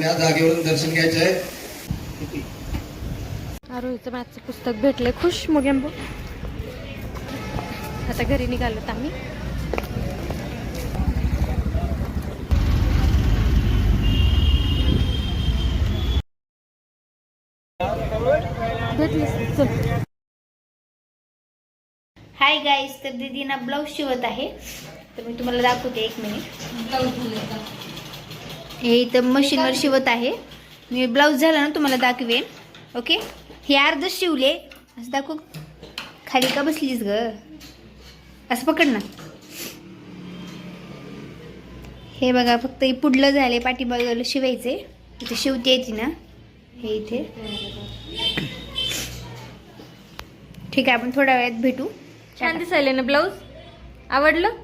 या जागेवरून दर्शन घ्यायचं आहे. आरोहीचं मॅथचं पुस्तक भेटले, खुश मोगेंबो. आता घरी निघालोत आम्ही. हाय गाईस, तर दीदी ना ब्लाऊज शिवत आहे, तर मी तुम्हाला दाखवते. 1 मिनिट. हे इथं मशीनवर शिवत आहे. मी ब्लाऊज झाला ना तुम्हाला दाखवेन. ओके, हे अर्ध शिवले. असं दाखव. खाली का बसलीस ग? असं पकड ना. हे बघा, फक्त पुढलं झाले, पाठीमागं शिवायचे. इथे शिवते येते ना, हे इथे. ठीक आहे, आपण थोड्या वेळात भेटू. छान दिसायले ना ब्लाऊज? आवडलं?